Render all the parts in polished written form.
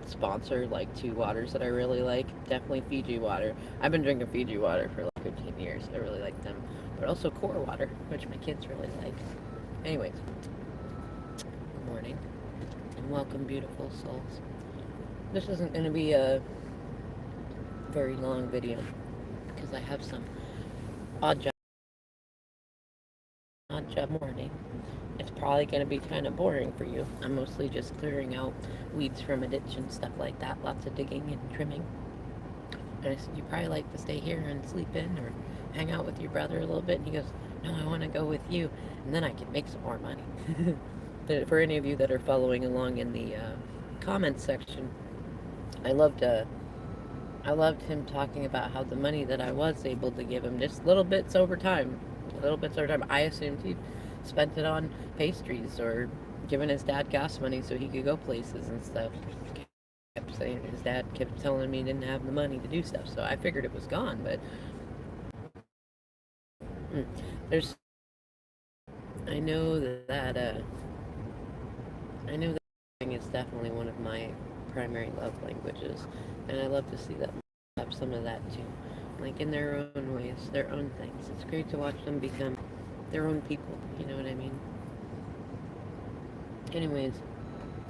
sponsor like two waters that I really like. Definitely Fiji water. I've been drinking Fiji water for like 15 years. I really like them. But also core water, which my kids really like. Anyways, good morning and welcome, beautiful souls. This isn't going to be a very long video because I have some odd job, morning. It's probably going to be kind of boring for you. I'm mostly just clearing out weeds from a ditch and stuff like that. Lots of digging and trimming. And I said, you probably like to stay here and sleep in or hang out with your brother a little bit. And he goes, no, I want to go with you. And then I can make some more money. But for any of you that are following along in the comments section, I loved him talking about how the money that I was able to give him, just little bits over time, I assumed he spent it on pastries or giving his dad gas money so he could go places and stuff. Kept saying his dad kept telling me he didn't have the money to do stuff, so I figured it was gone. But there's, I know that thing is definitely one of my primary love languages, and I love to see that have some of that too, like in their own ways, their own things. It's great to watch them become their own people. You know what I mean? Anyways,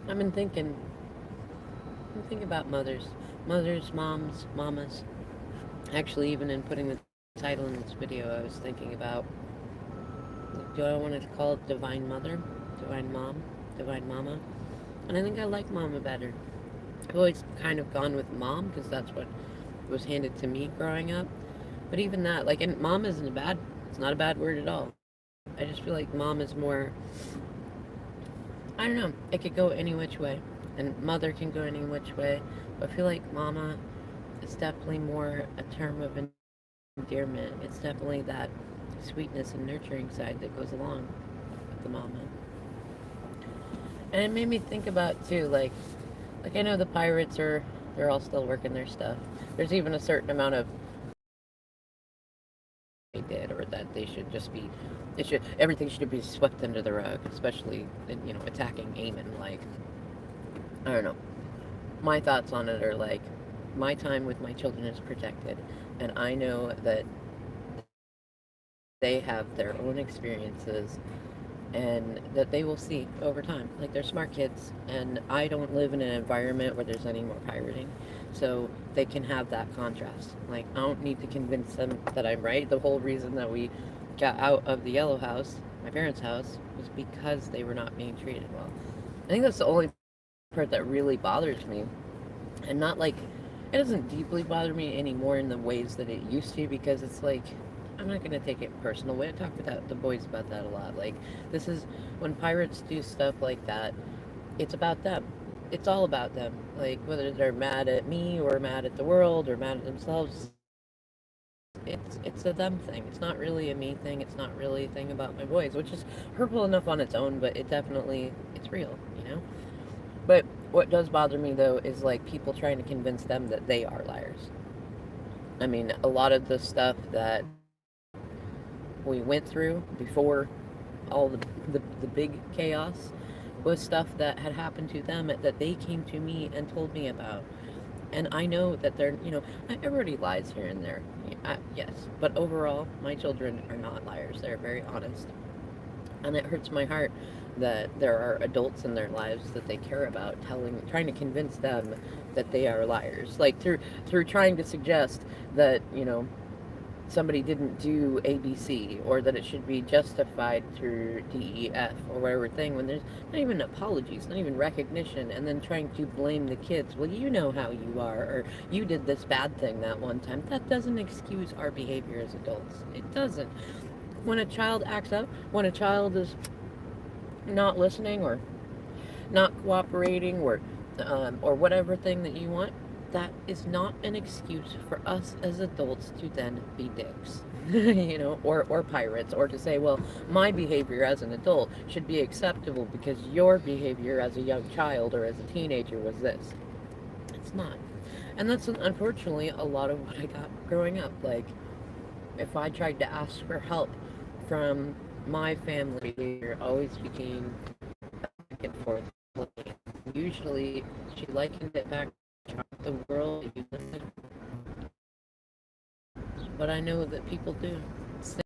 I've been thinking. I'm thinking about mothers, moms, mamas. Actually, even in putting the title in this video, I was thinking about, do I want to call it Divine Mother, Divine Mom, Divine Mama? And I think I like Mama better. I've always kind of gone with Mom because that's what was handed to me growing up. But even that, like, and Mom isn't it's not a bad word at all. I just feel like Mom is more, I don't know, it could go any which way. And Mother can go any which way. But I feel like Mama is definitely more a term of endearment. It's definitely that sweetness and nurturing side that goes along with the Mama. And it made me think about too, like I know the pirates they're all still working their stuff. There's even a certain amount of they did, or that they should just be, everything should be swept under the rug, especially attacking Aemon. Like, I don't know. My thoughts on it are like, my time with my children is protected, and I know that they have their own experiences and that they will see over time. Like, they're smart kids, and I don't live in an environment where there's any more pirating, so they can have that contrast. Like, I don't need to convince them that I'm right. The whole reason that we got out of the yellow house, my parents' house, was because they were not being treated well. I think that's the only part that really bothers me, and not like, it doesn't deeply bother me anymore in the ways that it used to, because it's like, I'm not going to take it personal way. I talk with the boys about that a lot. Like, this is, when pirates do stuff like that, it's about them. It's all about them. Like, whether they're mad at me or mad at the world or mad at themselves, it's a them thing. It's not really a me thing. It's not really a thing about my boys, which is hurtful enough on its own, but it's real, you know? But what does bother me, though, is like people trying to convince them that they are liars. I mean, a lot of the stuff that we went through before all the big chaos was stuff that had happened to them that they came to me and told me about. And I know that everybody lies here and there. Yes. But overall, my children are not liars. They're very honest. And it hurts my heart that there are adults in their lives that they care about trying to convince them that they are liars. Like, through trying to suggest that, somebody didn't do ABC, or that it should be justified through DEF or whatever thing, when there's not even apologies, not even recognition, and then trying to blame the kids. Well, you know how you are, or you did this bad thing that one time. That doesn't excuse our behavior as adults. It doesn't. When a child acts up, when a child is not listening or not cooperating, or whatever thing that you want, that is not an excuse for us as adults to then be dicks, or pirates, or to say, well, my behavior as an adult should be acceptable because your behavior as a young child or as a teenager was this. It's not. And that's unfortunately a lot of what I got growing up. Like, if I tried to ask for help from my family, it always became back and forth. usually she likened it back to the world that you live in, but I know that people do. It's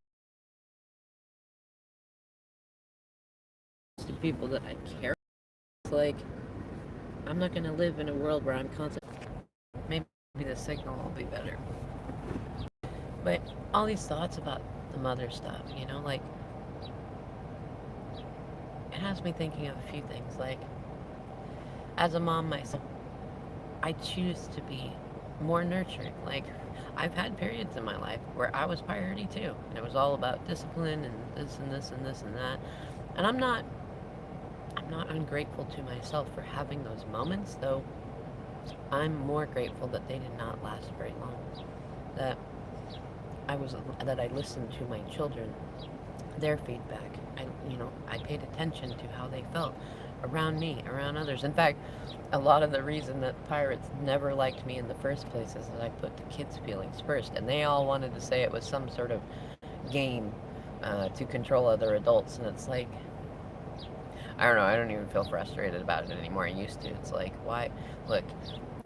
the people that I care. It's like I'm not gonna live in a world where I'm constantly. Maybe the signal will be better. But all these thoughts about the mother stuff, like it has me thinking of a few things. Like as a mom myself, I choose to be more nurturing. Like I've had periods in my life where I was piratey too, and it was all about discipline and this and this and this and that. And I'm not ungrateful to myself for having those moments, though I'm more grateful that they did not last very long. That I listened to my children, their feedback. I paid attention to how they felt around me, around others. In fact, a lot of the reason that pirates never liked me in the first place is that I put the kids' feelings first, and they all wanted to say it was some sort of game to control other adults, and it's like I don't know. I don't even feel frustrated about it anymore. I used to. It's like, why? Look,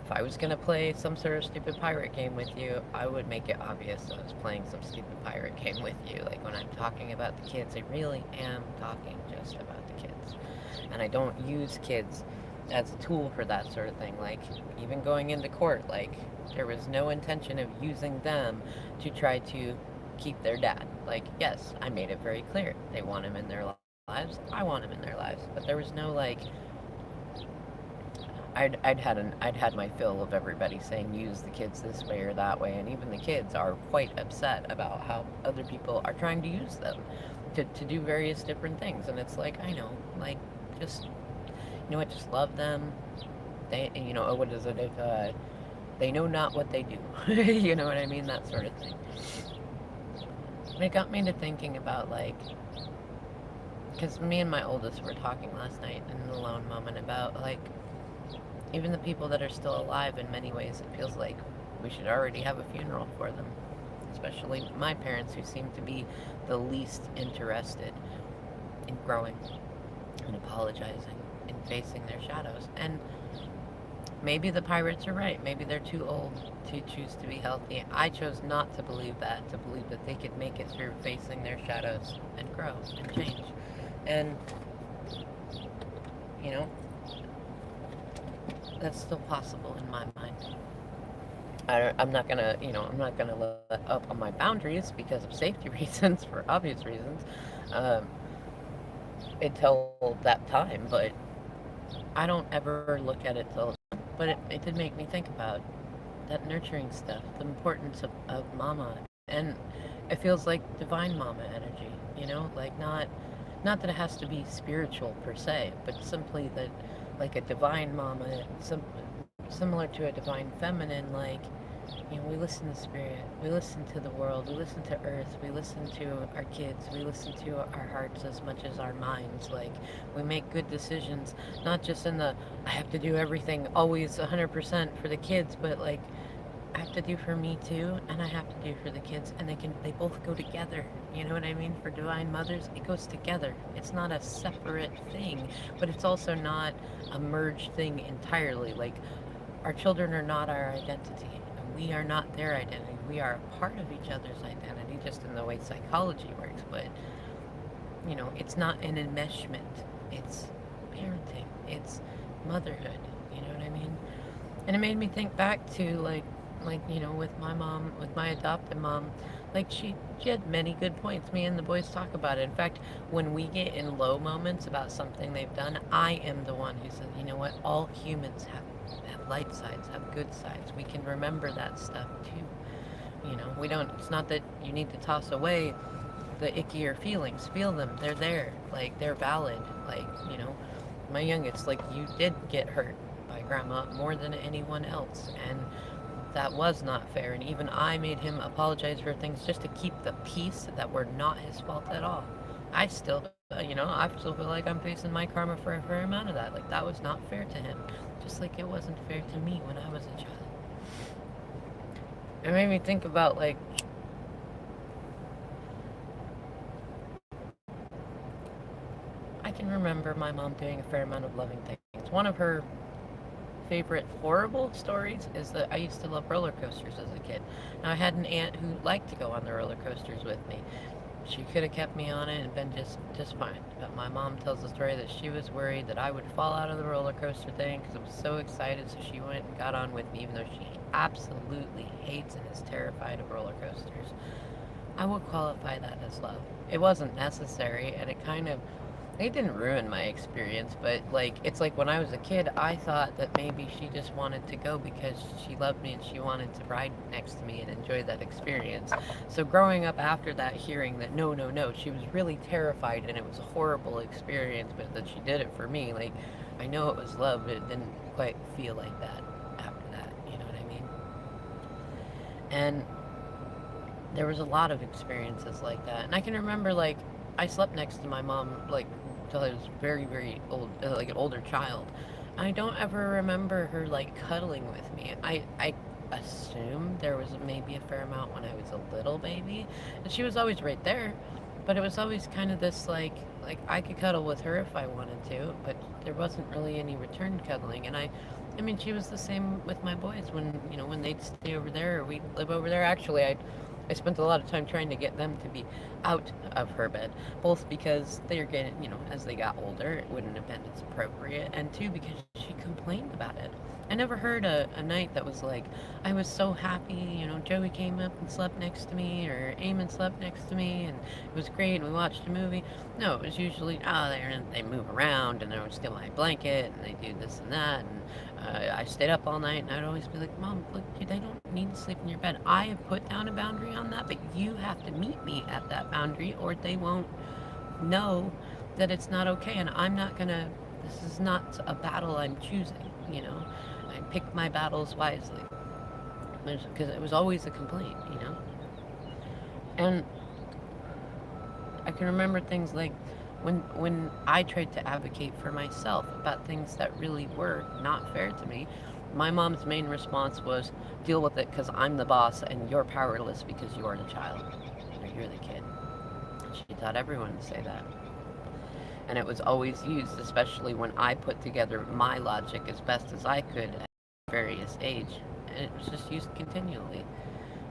if I was gonna play some sort of stupid pirate game with you, I would make it obvious that I was playing some stupid pirate game with you. Like when I'm talking about the kids, I really am talking just about the kids. And I don't use kids as a tool for that sort of thing. Like even going into court, like there was no intention of using them to try to keep their dad. Like, yes, I made it very clear. They want him in their lives. I want him in their lives. But there was no like I'd had my fill of everybody saying use the kids this way or that way, and even the kids are quite upset about how other people are trying to use them to do various different things. And it's like I know, like just what, just love them. They what is it if they know not what they do. You know what I mean? That sort of thing. And it got me to thinking about like because me and my oldest were talking last night in an alone moment about like even the people that are still alive, in many ways, it feels like we should already have a funeral for them. Especially my parents, who seem to be the least interested in growing and apologizing and facing their shadows. And maybe the pirates are right. Maybe they're too old to choose to be healthy. I chose not to believe that, to believe that they could make it through facing their shadows and grow and change. And, you know, that's still possible in my mind. I'm not gonna, I'm not gonna let up on my boundaries because of safety reasons, for obvious reasons, um, until that time. But I don't ever look at it till. But it did make me think about that nurturing stuff, the importance of mama, and it feels like divine mama energy. Like not that it has to be spiritual per se, but simply that like a divine mama, similar to a divine feminine, like we listen to spirit, we listen to the world, we listen to earth, we listen to our kids, we listen to our hearts as much as our minds. Like we make good decisions, not just in the I have to do everything always 100% for the kids, but like I have to do for me too, and I have to do for the kids, and they both go together. You know what I mean? For divine mothers, it goes together. It's not a separate thing, but it's also not a merged thing entirely. Like our children are not our identity, and we are not their identity. We are a part of each other's identity, just in the way psychology works. But it's not an enmeshment. It's parenting. It's motherhood. You know what I mean? And it made me think back to like with my mom, with my adopted mom, like she had many good points. Me and the boys talk about it. In fact, when we get in low moments about something they've done, I am the one who says, you know what, all humans have light sides, have good sides. We can remember that stuff too. We don't, it's not that you need to toss away the ickier feelings. Feel them. They're there. Like they're valid. Like, my youngest, like you did get hurt by grandma more than anyone else, and that was not fair. And even I made him apologize for things just to keep the peace that were not his fault at all. I still, I still feel like I'm facing my karma for a fair amount of that. Like that was not fair to him, just like it wasn't fair to me when I was a child. It made me think about like I can remember my mom doing a fair amount of loving things. One of her favorite horrible stories is that I used to love roller coasters as a kid. Now, I had an aunt who liked to go on the roller coasters with me. She could have kept me on it and been just fine. But my mom tells the story that she was worried that I would fall out of the roller coaster thing because I was so excited. So she went and got on with me, even though she absolutely hates and is terrified of roller coasters. I would qualify that as love. It wasn't necessary, and it didn't ruin my experience, but like it's like when I was a kid, I thought that maybe she just wanted to go because she loved me and she wanted to ride next to me and enjoy that experience. So growing up after that, hearing that no, no, no, she was really terrified and it was a horrible experience, but that she did it for me, like I know it was love, but it didn't quite feel like that after that. You know what I mean? And there was a lot of experiences like that, and I can remember like I slept next to my mom like till I was very very old, like an older child. I don't ever remember her like cuddling with me. I assume there was maybe a fair amount when I was a little baby, and she was always right there, but it was always kind of this like I could cuddle with her if I wanted to, but there wasn't really any return cuddling. And I mean, she was the same with my boys when when they'd stay over there or we'd live over there. Actually, I spent a lot of time trying to get them to be out of her bed, both because they're getting, as they got older, it wouldn't have been as appropriate, and two, because she complained about it. I never heard a night that was like, I was so happy, Joey came up and slept next to me, or Eamon slept next to me, and it was great, and we watched a movie. No, it was usually, they move around, and they would steal my blanket, and they do this and that, and I stayed up all night, and I'd always be like, Mom, look, they don't need to sleep in your bed. I have put down a boundary on that, but you have to meet me at that boundary, or they won't know that it's not okay. And I'm not gonna. This is not a battle I'm choosing. I pick my battles wisely because it was always a complaint. And I can remember things like when I tried to advocate for myself about things that really were not fair to me. My mom's main response was, deal with it because I'm the boss and you're powerless because you're the child or you're the kid. She taught everyone to say that. And it was always used, especially when I put together my logic as best as I could at various age. And it was just used continually.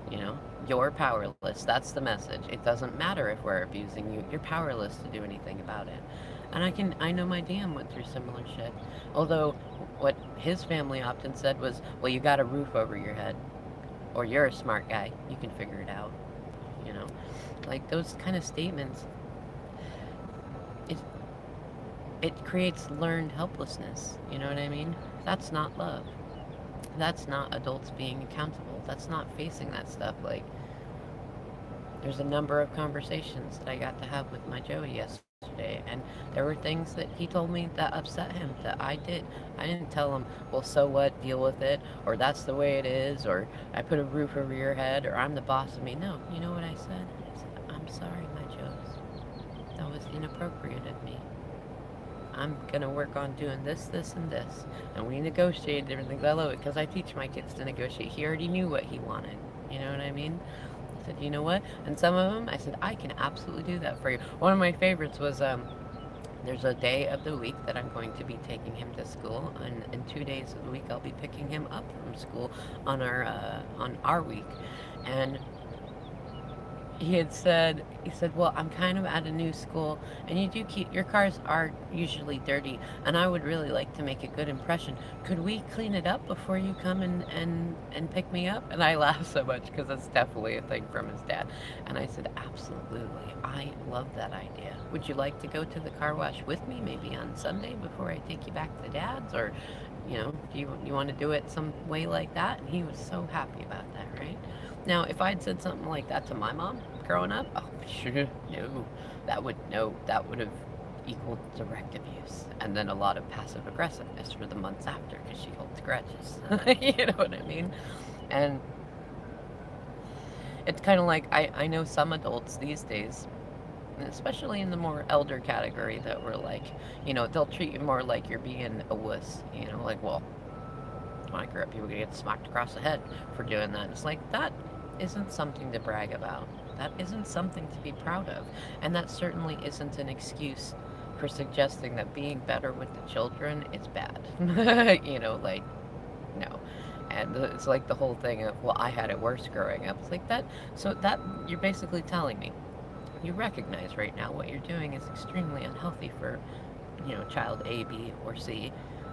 You know, you're powerless. That's the message. It doesn't matter if we're abusing you. You're powerless to do anything about it. And I know my DM went through similar shit. Although, what his family often said was, well, you got a roof over your head. Or you're a smart guy. You can figure it out. You know? Like, those kind of statements, it, it creates learned helplessness. You know what I mean? That's not love. That's not adults being accountable. That's not facing that stuff. Like, there's a number of conversations that I got to have with my Joey yesterday, and there were things that he told me that upset him that I did. I didn't tell him, well, so what, deal with it, or that's the way it is, or I put a roof over your head, or I'm the boss of me. No, you know what I said? I said, I'm sorry, my Joes. That was inappropriate of me. I'm gonna work on doing this, this, and this. And we negotiated different things. I love it because I teach my kids to negotiate. He already knew what he wanted. You know what I mean? I said, you know what? And some of them, I said, I can absolutely do that for you. One of my favorites was there's a day of the week that I'm going to be taking him to school, and in 2 days of the week I'll be picking him up from school on our week. And he said, well, I'm kind of at a new school, and you do keep your cars are usually dirty, and I would really like to make a good impression. Could we clean it up before you come and pick me up? And I laughed so much because it's definitely a thing from his dad. And I said, absolutely, I love that idea. Would you like to go to the car wash with me, maybe on Sunday before I take you back to dad's? Or do you want to do it some way like that? And he was so happy about that, right? Now, if I'd said something like that to my mom growing up, oh, sure, no, that would have equaled direct abuse, and then a lot of passive aggressiveness for the months after because she holds grudges. You know what I mean? And it's kind of like I know some adults these days, especially in the more elder category, that were like, they'll treat you more like you're being a wuss. Like, well, when I grew up, people would get smacked across the head for doing that. It's like, that isn't something to brag about. That isn't something to be proud of. And that certainly isn't an excuse for suggesting that being better with the children is bad. Like, And it's like the whole thing of, well, I had it worse growing up. It's like that. So that you're basically telling me you recognize right now what you're doing is extremely unhealthy for, child A, B, or C,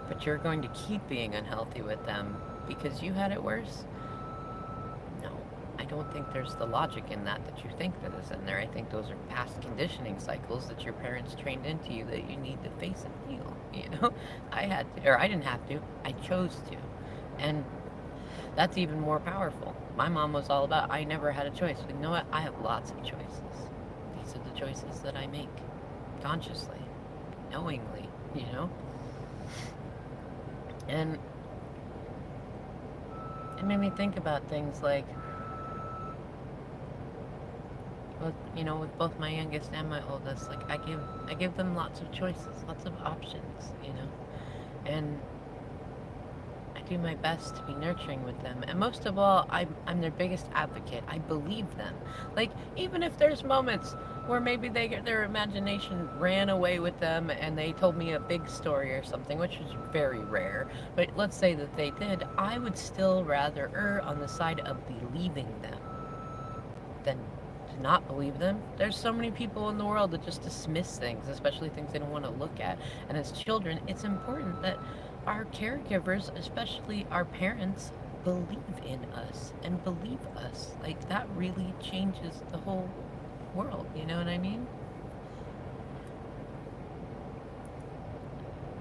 but you're going to keep being unhealthy with them because you had it worse? No. I don't think there's the logic in that you think that is in there. I think those are past conditioning cycles that your parents trained into you that you need to face and heal. I had to, or I didn't have to, I chose to. And that's even more powerful. My mom was all about, I never had a choice. But you know what? I have lots of choices. These are the choices that I make consciously, knowingly, you know? And it made me think about things like, with both my youngest and my oldest, like I give them lots of choices, lots of options. And I do my best to be nurturing with them. And most of all, I'm their biggest advocate. I believe them. Like, even if there's moments where maybe their imagination ran away with them and they told me a big story or something, which is very rare, but let's say that they did, I would still rather err on the side of believing them than to not believe them. There's so many people in the world that just dismiss things, especially things they don't want to look at. And as children, it's important that our caregivers, especially our parents, believe in us and believe us. Like, that really changes the whole world. You know what I mean?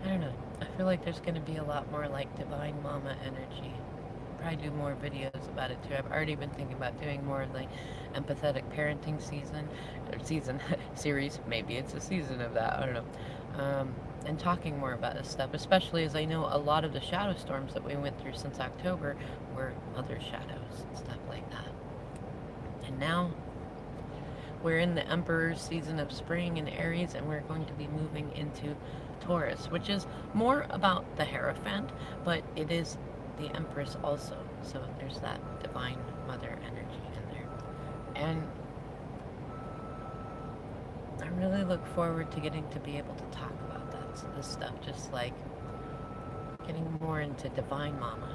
I don't know. I feel like there's going to be a lot more like divine mama energy. Probably do more videos about it too. I've already been thinking about doing more of the empathetic parenting season series. Maybe it's a season of that. I don't know. And talking more about this stuff, especially as I know a lot of the shadow storms that we went through since October were mother shadows and stuff like that. And now we're in the Emperor's season of spring in Aries, and we're going to be moving into Taurus, which is more about the Hierophant, but it is the Empress also. So there's that divine mother energy in there. And I really look forward to getting to be able to talk about this stuff, just like getting more into divine mama,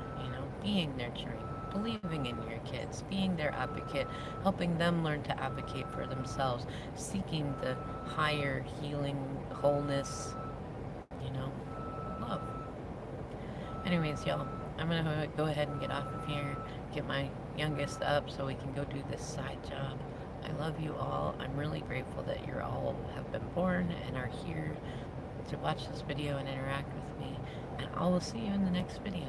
being nurturing, believing in your kids, being their advocate, helping them learn to advocate for themselves, seeking the higher healing, wholeness, love. Anyways, y'all, I'm gonna go ahead and get off of here, get my youngest up so we can go do this side job. I love you all. I'm really grateful that you all have been born and are here to watch this video and interact with me. And I will see you in the next video.